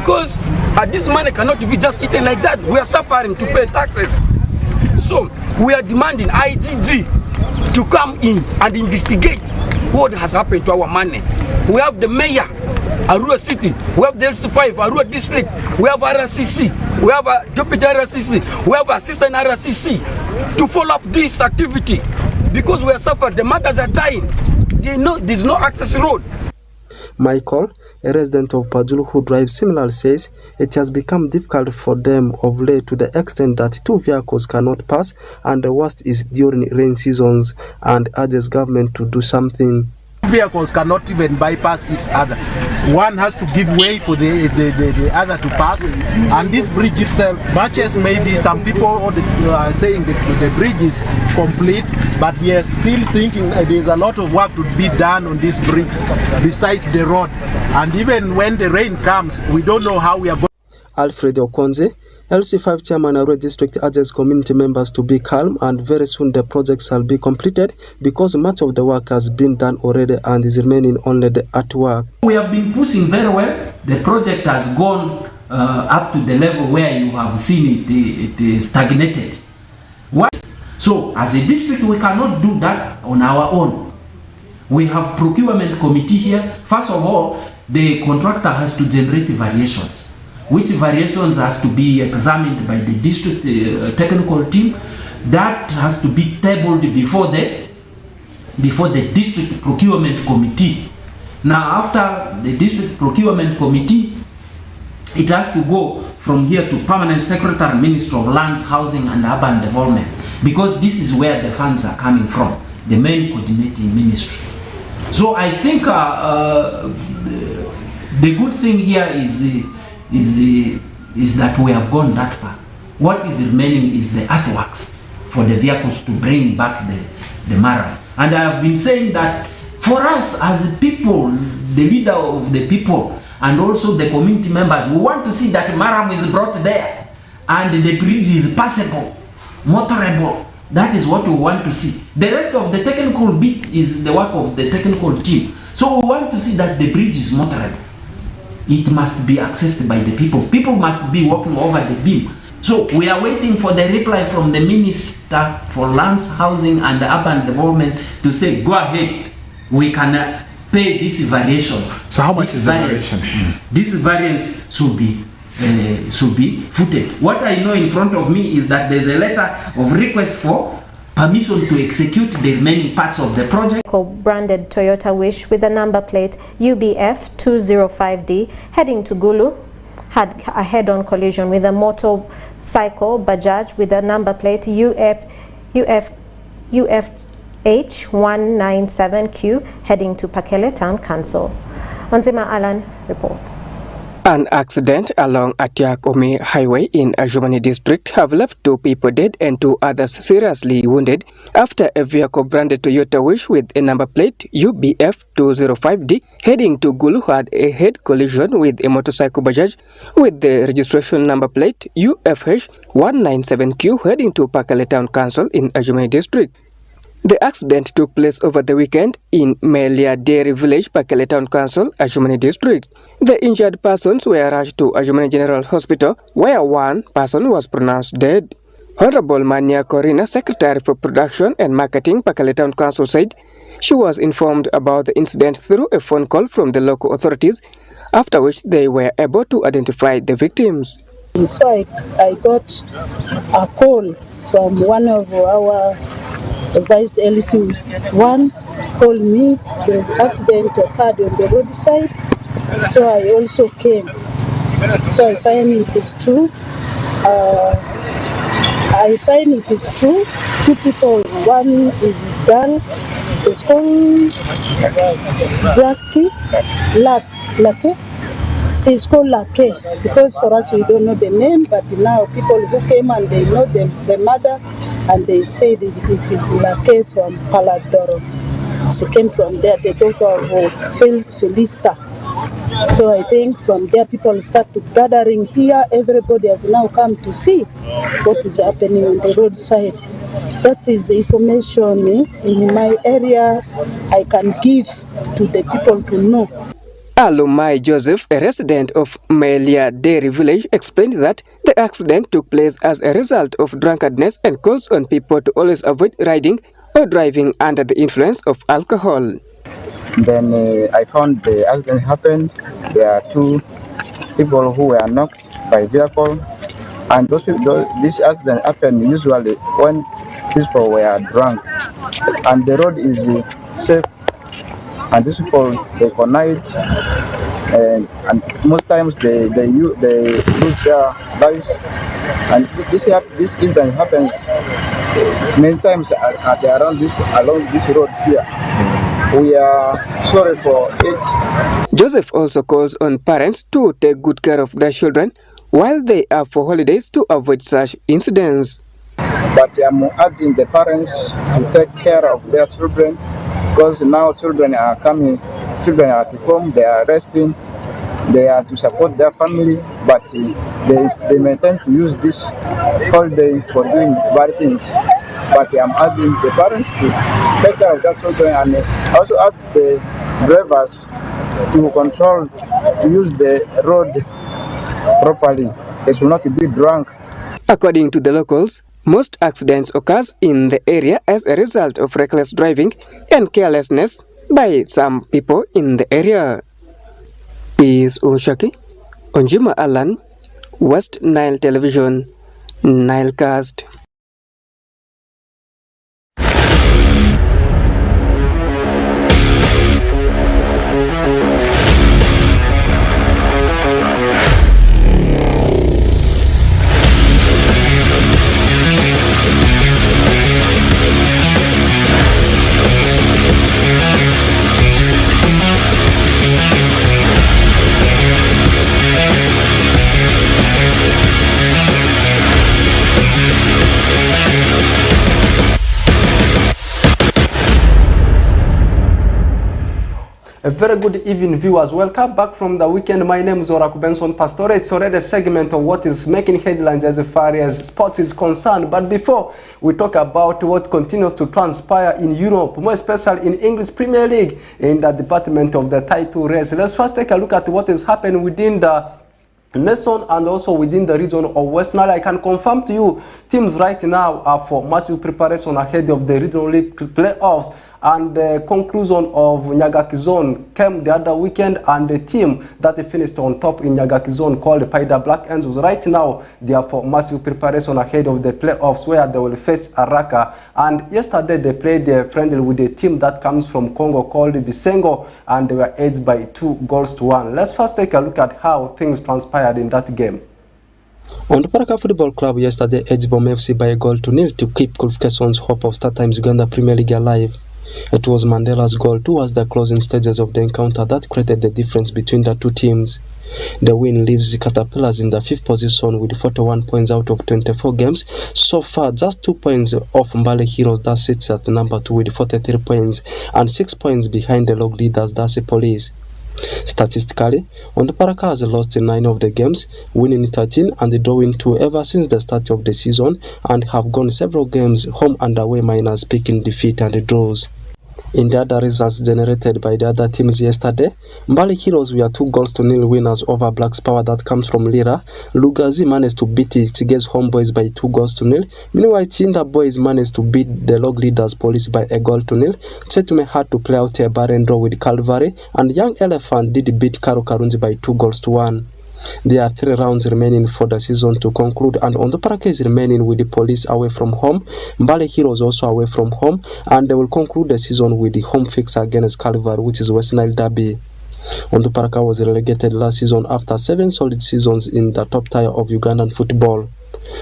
because this money cannot be just eaten like that. We are suffering to pay taxes. So we are demanding IGG to come in and investigate what has happened to our money. We have the mayor, Arua City, we have the LC5, Arua District, we have RCC, we have a deputy RCC, we have assistant RCC to follow up this activity because we are suffering. The mothers are dying. There's no access road. Michael, a resident of Pajulu who drives similar, says it has become difficult for them of late to the extent that two vehicles cannot pass, and the worst is during rain seasons, and urges government to do something. Vehicles cannot even bypass each other. One has to give way for the other to pass, and this bridge itself, much as maybe some people are saying the bridge is complete, but we are still thinking there's a lot of work to be done on this bridge besides the road, and even when the rain comes, we don't know how we are going. Alfred Okonze, LC5 chairman Arua District, urges community members to be calm, and very soon the project shall be completed because much of the work has been done already and is remaining only the artwork. We have been pushing very well. The project has gone up to the level where you have seen it is stagnated. So as a district, we cannot do that on our own. We have procurement committee here. First of all, the contractor has to generate variations, which variations has to be examined by the district technical team. That has to be tabled before the district procurement committee. Now after the district procurement committee, it has to go from here to permanent secretary, Ministry of Lands, Housing and Urban Development, because this is where the funds are coming from, the main coordinating ministry. So I think the good thing here is that we have gone that far. What is remaining is the earthworks for the vehicles to bring back the Maram. And I have been saying that for us as people, the leader of the people, and also the community members, we want to see that Maram is brought there and the bridge is passable, motorable. That is what we want to see. The rest of the technical bit is the work of the technical team. So we want to see that the bridge is motorable. It must be accessed by the people. People must be walking over the beam. So we are waiting for the reply from the Minister for Lands, Housing and Urban Development to say, go ahead, we can pay these variations. So how much is the variation? This variance should be footed. What I know in front of me is that there's a letter of request for permission to execute the remaining parts of the project. Branded Toyota Wish with a number plate UBF 205D heading to Gulu had a head-on collision with a motorcycle Bajaj with a number plate UFH197Q heading to Pakele Town Council. Onzima Alan reports. An accident along Atiak-Ome Highway in Ajumani district have left 2 people dead and 2 others seriously wounded after a vehicle branded Toyota Wish with a number plate UBF 205D heading to Gulu had a head collision with a motorcycle Bajaj with the registration number plate UFH197Q heading to Pakale Town Council in Ajumani district. The accident took place over the weekend in Melia Dairy Village, Pakele Town Council, Ajumani District. The injured persons were rushed to Ajumani General Hospital, where one person was pronounced dead. Honorable Mania Corina, Secretary for Production and Marketing, Pakele Town Council, said she was informed about the incident through a phone call from the local authorities, after which they were able to identify the victims. So I got a call from one of our Vice LC1 called me. There's an accident occurred on the roadside, so I also came. So I find it is true. I find it is true. 2 people. One is a girl. It's called Jackie Lake. She's called Lake because for us we don't know the name, but now people who came and they know the mother, and they said it is Lake from Paladoro. She came from there, the daughter of Felista. So I think from there people start to gathering here. Everybody has now come to see what is happening on the roadside. That is information in my area I can give to the people to know. Alumai Joseph, a resident of Melia Dairy Village, explained that the accident took place as a result of drunkenness and calls on people to always avoid riding or driving under the influence of alcohol. Then I found the accident happened. There are two people who were knocked by vehicle, and this accident happened usually when people were drunk, and the road is safe, and these people they connect, and most times they lose their lives, and this incident happens many times along this road here. We are sorry for it. Joseph also calls on parents to take good care of their children while they are for holidays to avoid such incidents. But I'm urging the parents to take care of their children, because now children are at home, they are resting, they are to support their family, but they may tend to use this holiday for doing bad things. But I'm urging the parents to take care of their children, and also ask the drivers to use the road properly. They should not be drunk. According to the locals, most accidents occur in the area as a result of reckless driving and carelessness by some people in the area. Peace Unshaki, Onjima Alan, West Nile Television, Nile Cast. A very good evening, viewers. Welcome back from the weekend. My name is Oraku Benson Pastore. It's already a segment of what is making headlines as far as sports is concerned. But before we talk about what continues to transpire in Europe, more especially in English Premier League, in the department of the title race, let's first take a look at what is happening within the nation and also within the region of West Nile. I can confirm to you, teams right now are for massive preparation ahead of the regional league playoffs. And the conclusion of Nyagaki Zone came the other weekend, and the team that finished on top in Nyagaki Zone, called the Paida Black Angels, right now they are for massive preparation ahead of the playoffs, where they will face Araka. And yesterday they played their friendly with a team that comes from Congo called Bisengo, and they were edged by 2-1. Let's first take a look at how things transpired in that game. On the Paraka Football Club yesterday edged Bom FC by 1-0 to keep qualification's hope of StarTimes Uganda Premier League alive. It was Mandela's goal towards the closing stages of the encounter that created the difference between the two teams. The win leaves Caterpillars in the 5th position with 41 points out of 24 games. So far, just 2 points off Mbale Heroes that sits at number 2 with 43 points and 6 points behind the log leaders Dasi Police. Statistically, Onduparaka has lost 9 of the games, winning 13 and drawing 2 ever since the start of the season, and have gone several games home and away minus picking defeat and draws. In the other results generated by the other teams yesterday, Mbale Heroes were 2-0 winners over Blacks Power that comes from Lira. Lugazi managed to beat Tige's Homeboys by 2-0. Meanwhile, Chinda Boys managed to beat the log leaders Police by 1-0. Chetume had to play out a barren draw with Calvary, and Young Elephant did beat Karo Karunzi by 2-1. There are 3 rounds remaining for the season to conclude, and Onduparaka is remaining with the Police away from home, Mbale Heroes also away from home, and they will conclude the season with the home fixture against Calvary, which is West Nile Derby. Onduparaka was relegated last season after 7 solid seasons in the top tier of Ugandan football.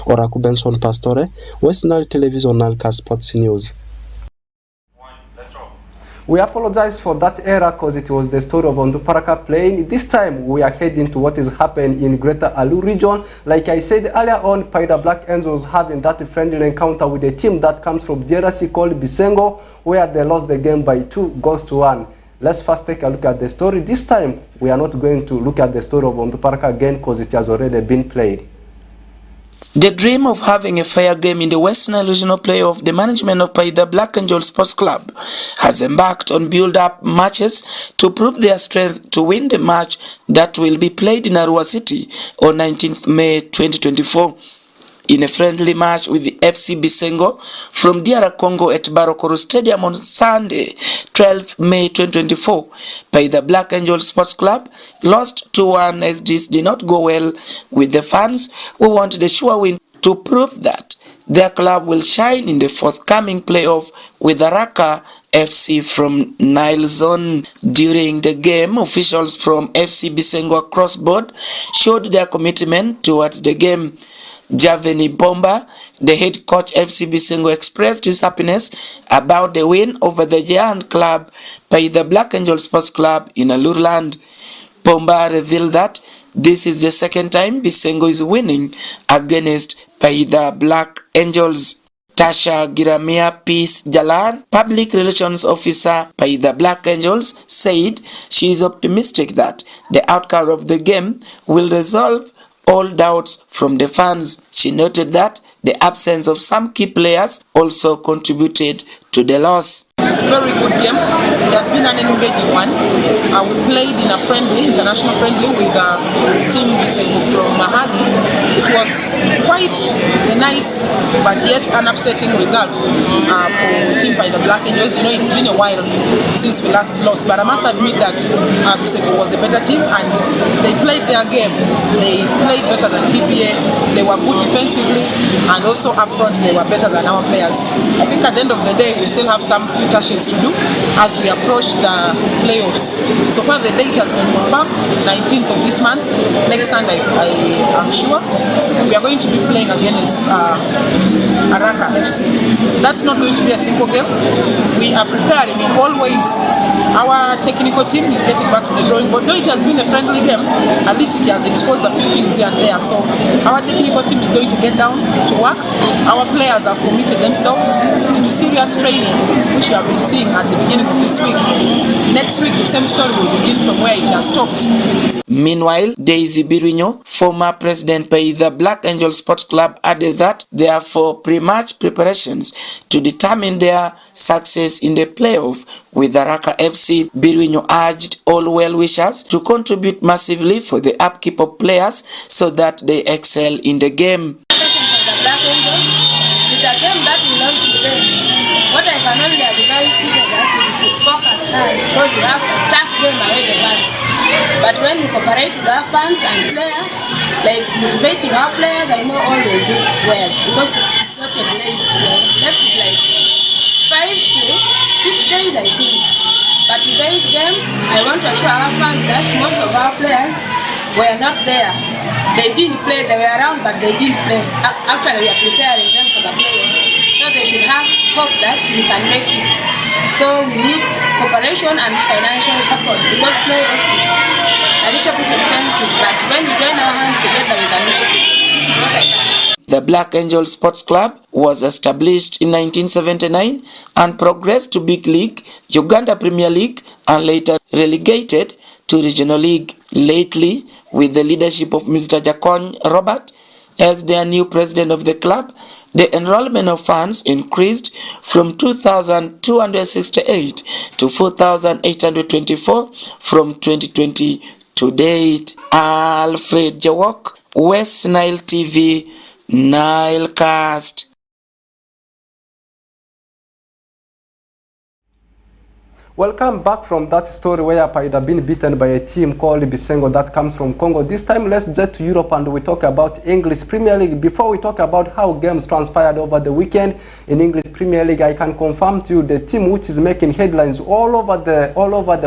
Oraku Benson Pastore, West Nile Television, Nile Cast Sports News. We apologize for that error because it was the story of Onduparaka playing. This time we are heading to what is happening in Greater Alu region. Like I said earlier on, Paida Black Angels having that friendly encounter with a team that comes from DRC called Bisengo, where they lost the game by 2-1. Let's first take a look at the story. This time we are not going to look at the story of Onduparaka again because it has already been played. The dream of having a fair game in the Western Regional Playoff, the management of Paida Black Angel Sports Club has embarked on build-up matches to prove their strength to win the match that will be played in Arua City on 19th May 2024. In a friendly match with the FC Bisengo from DR Congo at Barokoro Stadium on Sunday, 12th May 2024, Paida Black Angel Sports Club lost 2-1 as this did not go well with the fans who wanted a sure win to prove that their club will shine in the forthcoming playoff with Araka FC from Nile Zone. During the game, officials from FC Bisengo across board showed their commitment towards the game. Javeni Bomba, the head coach FC Bisengo, expressed his happiness about the win over the giant club by the Black Angel Sports Club in Alurland. Bomba revealed that this is the second time Bisengo is winning against the Black Angels. Tasha Giramia Peace Jalar, Public Relations Officer by the Black Angels, said she is optimistic that the outcome of the game will resolve all doubts from the fans. She noted that the absence of some key players also contributed to the loss. Very good game. It has been an engaging one. We played in a international friendly with team from Mahagi. It was quite a nice but yet an upsetting result for team by the Black Angels. You know, it's been a while since we last lost, but I must admit that Bisengo was a better team and they played their game. They played better than PPA. They were good defensively and also up front they were better than our players. I think at the end of the day we still have some few touches to do as we approach the playoffs. So far the date has been confirmed, 19th of this month. Next Sunday, I am sure we are going to be playing against Araka FC. That's not going to be a simple game. We are preparing in all ways. Our technical team is getting back to the drawing board. Though it has been a friendly game, at least it has exposed a few things here and there. So our technical team is going to get down to work. Our players have committed themselves into serious training, which we have been seeing at the beginning of this week. Next week, the same story will begin from where it has stopped. Meanwhile, Daisy Birinho, former president by the Black Angel Sports Club, added that they are for pre-match preparations to determine their success in the playoff with Araka FC. Birinho urged all well-wishers to contribute massively for the upkeep of players so that they excel in the game. What I can only advise people that we should focus hard because we have a tough game ahead of us. But when we cooperate with our fans and players, like motivating our players, I know all will do well because it's not a delay. Left with like 5 to 6 days, I think. But today's game, I want to assure our fans that most of our players were not there. They didn't play, they were around, but they didn't play. Actually, we are preparing them for the playoff. So they should have hope that we can make it. So we need cooperation and financial support because playoff is a little bit expensive, but when we join our hands together, we can make it. This is what I can. The Black Angel Sports Club was established in 1979 and progressed to Big League, Uganda Premier League, and later relegated to Regional League. Lately, with the leadership of Mr. Jakon Robert as their new president of the club, the enrollment of fans increased from 2,268 to 4,824 from 2020 to date. Alfred Jawok, West Nile TV, Nile Cast. Welcome back from that story where Paida had been beaten by a team called Bisengo that comes from Congo. This time let's jet to Europe and we talk about English Premier League. Before we talk about how games transpired over the weekend in English Premier League, I can confirm to you the team which is making headlines all over the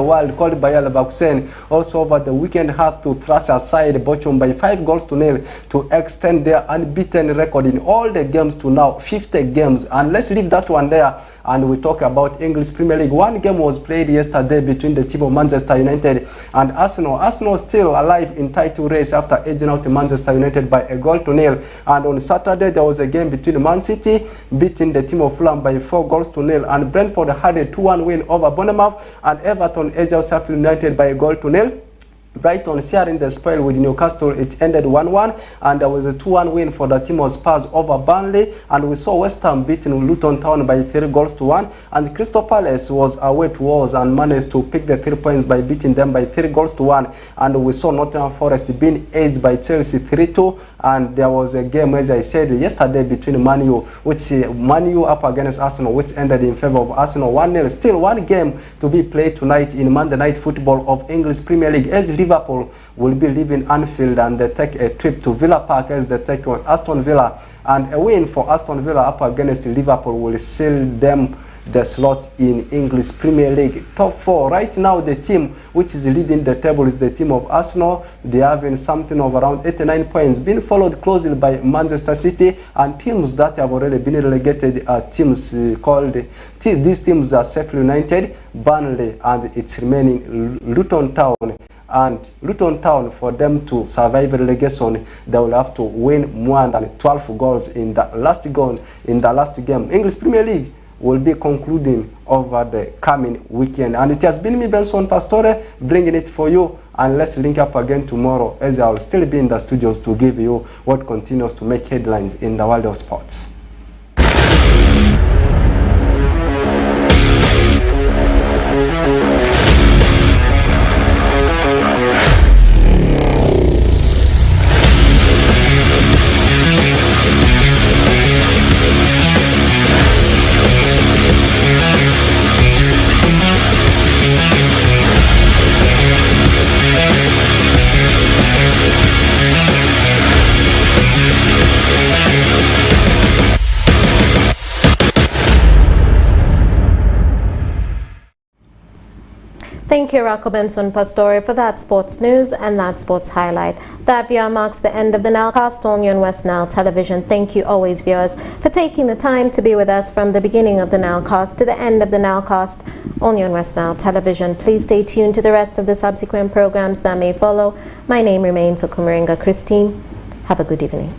world called Bayer Leverkusen also over the weekend had to thrust aside Bochum by 5-0 to extend their unbeaten record in all the games to now 50 games. And let's leave that one there and we talk about English Premier League. One game was played yesterday between the team of Manchester United and Arsenal. Arsenal still alive in title race after edging out Manchester United by 1-0. And on Saturday there was a game between Man City beating the team of Fulham by 4-0, and Brentford had a 2-1 win over Bournemouth, and Everton edged out Sheffield United by 1-0. Brighton sharing the spoil with Newcastle. It ended 1-1, and there was a 2-1 win for the team of Spurs over Burnley, and we saw West Ham beating Luton Town by 3-1, and Crystal Palace was away to Wolves and managed to pick the 3 points by beating them by 3-1, and we saw Nottingham Forest being edged by Chelsea 3-2, and there was a game, as I said yesterday, between Man U up against Arsenal, which ended in favor of Arsenal 1-0. Still one game to be played tonight in Monday Night Football of English Premier League, as Liverpool will be leaving Anfield and they take a trip to Villa Park as they take on Aston Villa, and a win for Aston Villa up against Liverpool will seal them the slot in English Premier League top 4. Right now the team which is leading the table is the team of Arsenal. They are having something of around 89 points, being followed closely by Manchester City, and teams that have already been relegated are teams these teams are Sheffield United, Burnley, and it's remaining Luton Town. And Luton Town, for them to survive relegation, they will have to win more than 12 goals in the last game. English Premier League will be concluding over the coming weekend. And it has been me, Benson Pastore, bringing it for you. And let's link up again tomorrow, as I will still be in the studios to give you what continues to make headlines in the world of sports. Thank you, Rocco Benson Pastore, for that sports news and that sports highlight. That, viewer, marks the end of the NILE Cast only on West Nile Television. Thank you always, viewers, for taking the time to be with us from the beginning of the NILE Cast to the end of the NILE Cast only on West Nile Television. Please stay tuned to the rest of the subsequent programs that may follow. My name remains Okumaringa Christine. Have a good evening.